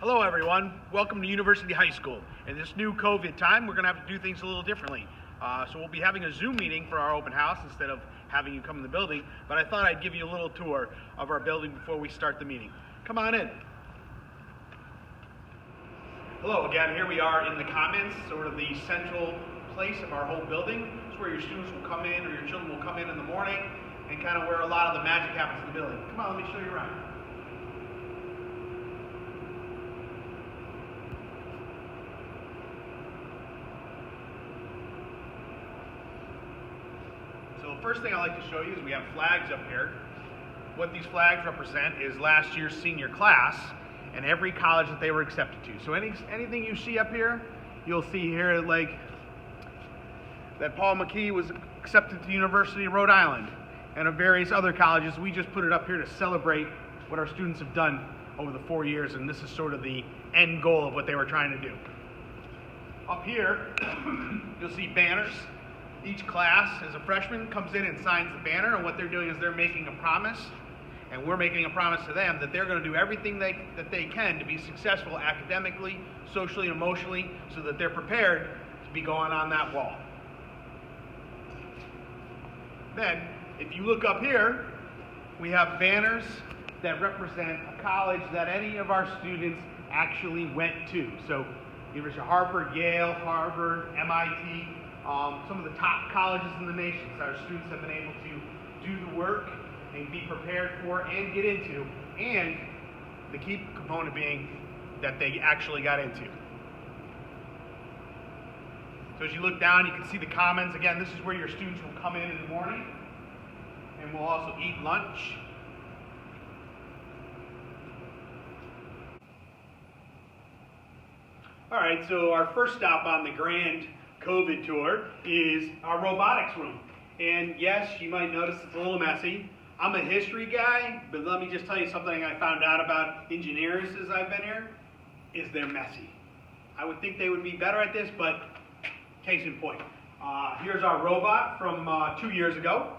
Hello everyone, welcome to University High School. In this new COVID time, we're going to have to do things a little differently. So we'll be having a Zoom meeting for our open house instead of having you come in the building, but I thought I'd give you a little tour of our building before we start the meeting. Come on in. Hello again, here we are in the Commons, sort of the central place of our whole building. It's where your students will come in, or your children will come in the morning, and kind of where a lot of the magic happens in the building. Come on, let me show you around. So the first thing I'd like to show you is we have flags up here. What these flags represent is last year's senior class and every college that they were accepted to. So anything you see up here, you'll see here like that Paul McKee was accepted to the University of Rhode Island and of various other colleges. We just put it up here to celebrate what our students have done over the 4 years, and this is sort of the end goal of what they were trying to do. Up here, you'll see banners. Each class, as a freshman, comes in and signs the banner, and what they're doing is they're making a promise, and we're making a promise to them that they're going to do everything that they can to be successful academically, socially, and emotionally, so that they're prepared to be going on that wall. Then, if you look up here, we have banners that represent a college that any of our students actually went to. So, University of Harvard, Yale, Harvard, MIT, some of the top colleges in the nation. So our students have been able to do the work and be prepared for and get into, and the key component being that they actually got into. So as you look down, you can see the Commons. Again, this is where your students will come in the morning, and we'll also eat lunch. All right, so our first stop on the grand COVID tour is our robotics room. And yes, you might notice it's a little messy. I'm a history guy, but let me just tell you something I found out about engineers as I've been here, is they're messy. I would think they would be better at this, but case in point. Here's our robot from 2 years ago.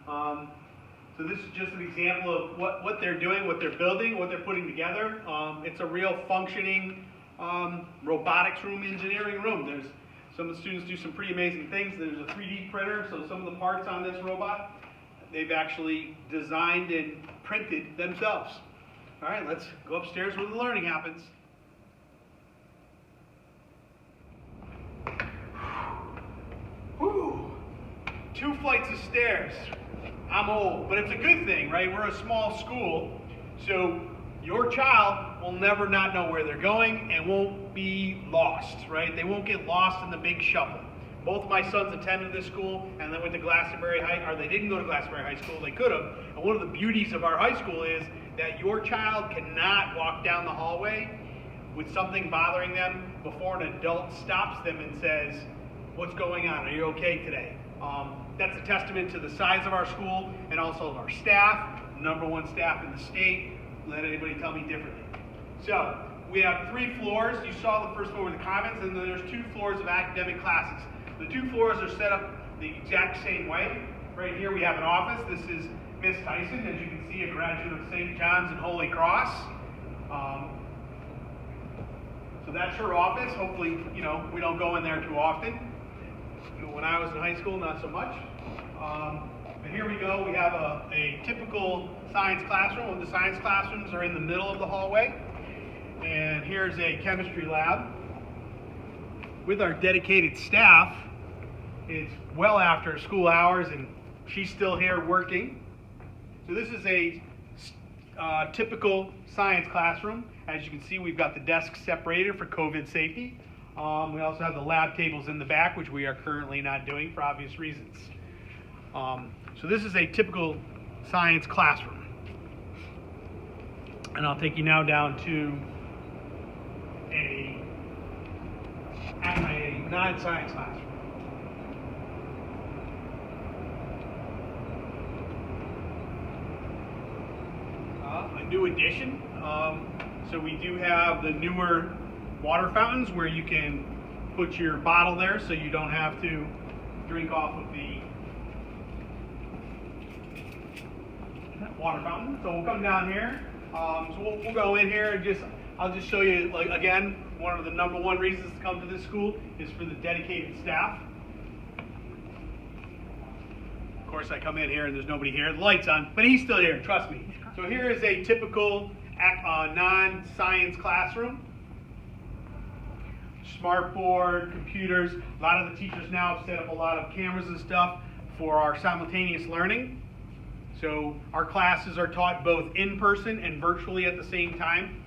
So this is just an example of what they're doing, what they're building, what they're putting together. It's a real functioning robotics room, engineering room. Some of the students do some pretty amazing things. There's a 3D printer, so some of the parts on this robot, they've actually designed and printed themselves. All right, let's go upstairs where the learning happens. Whew, 2 flights of stairs. I'm old, but it's a good thing, right? We're a small school, so your child will never not know where they're going and won't be lost, right? They won't get lost in the big shuffle. Both of my sons attended this school and then went to Glastonbury High, or they didn't go to Glastonbury High School, they could have. And one of the beauties of our high school is that your child cannot walk down the hallway with something bothering them before an adult stops them and says, "What's going on? Are you okay today?" That's a testament to the size of our school and also of our staff, #1 staff in the state. Let anybody tell me differently. So we have 3 floors. You saw the first floor with the Commons, and then there's 2 floors of academic classes. The 2 floors are set up the exact same way. Right here we have an office. This is Miss Tyson, as you can see, a graduate of St. John's and Holy Cross. So that's her office. Hopefully, we don't go in there too often. When I was in high school, not so much. But here we go. We have a typical science classroom. The science classrooms are in the middle of the hallway. And here's a chemistry lab. With our dedicated staff, it's well after school hours and she's still here working. So this is a typical science classroom. As you can see, we've got the desks separated for COVID safety. We also have the lab tables in the back, which we are currently not doing for obvious reasons. So this is a typical science classroom. And I'll take you now down to a non-science classroom. A new addition. So we do have the newer water fountains where you can put your bottle there so you don't have to drink off of the water fountain. So we'll come down here. So we'll go in here and just I'll just show you, like, again, one of the number one reasons to come to this school is for the dedicated staff. Of course, I come in here and there's nobody here. The light's on, but he's still here, trust me. So here is a typical non-science classroom. Smartboard, computers. A lot of the teachers now have set up a lot of cameras and stuff for our simultaneous learning. So our classes are taught both in person and virtually at the same time.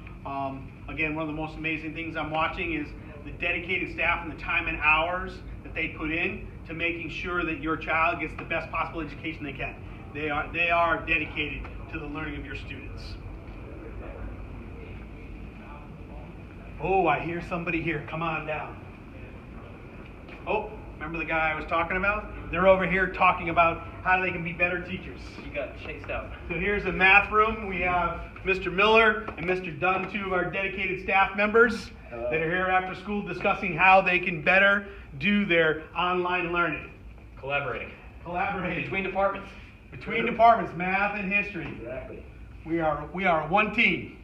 Again, one of the most amazing things I'm watching is the dedicated staff and the time and hours that they put in to making sure that your child gets the best possible education they can. They are dedicated to the learning of your students. Oh, I hear somebody here. Come on down. Oh, remember the guy I was talking about? They're over here talking about how they can be better teachers. You got chased out. So here's a math room. We have Mr. Miller and Mr. Dunn, two of our dedicated staff members that are here after school discussing how they can better do their online learning. Collaborating. Between departments. Between departments, math and history. Exactly. We are one team.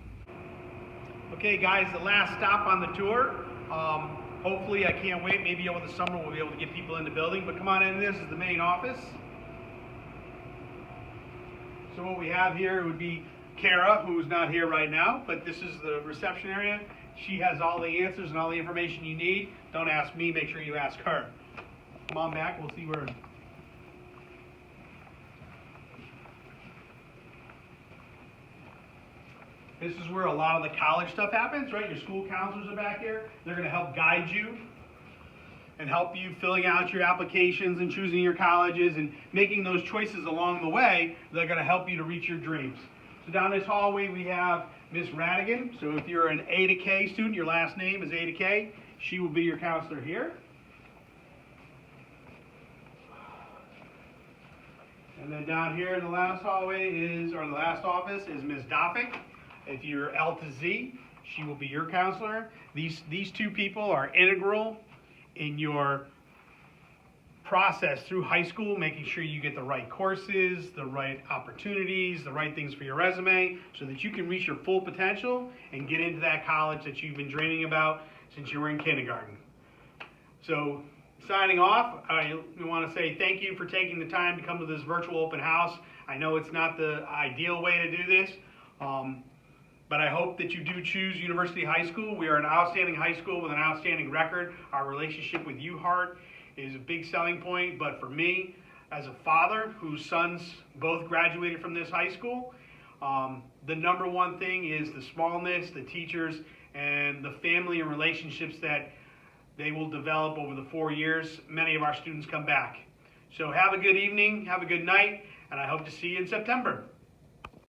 Okay, guys, the last stop on the tour. Hopefully, I can't wait. Maybe over the summer we'll be able to get people in the building. But come on in. This is the main office. So what we have here would be Kara, who's not here right now, but this is the reception area. She has all the answers and all the information you need. Don't ask me. Make sure you ask her. Come on back. We'll see where. This is where a lot of the college stuff happens, right? Your school counselors are back here. They're going to help guide you and help you filling out your applications and choosing your colleges and making those choices along the way. They're going to help you to reach your dreams. So down this hallway we have Miss Radigan. So if you're an A to K student, your last name is A to K, she will be your counselor here. And then down here in the last hallway the last office is Miss Doffick. If you're L to Z, she will be your counselor. These two people are integral in your process through high school, making sure you get the right courses, the right opportunities, the right things for your resume, so that you can reach your full potential and get into that college that you've been dreaming about since you were in kindergarten. So, signing off, I want to say thank you for taking the time to come to this virtual open house. I know it's not the ideal way to do this, but I hope that you do choose University High School. We are an outstanding high school with an outstanding record. Our relationship with UHeart is a big selling point, but for me, as a father whose sons both graduated from this high school, the number one thing is the smallness, the teachers, and the family and relationships that they will develop over the 4 years. Many of our students come back. So have a good evening, have a good night, and I hope to see you in September.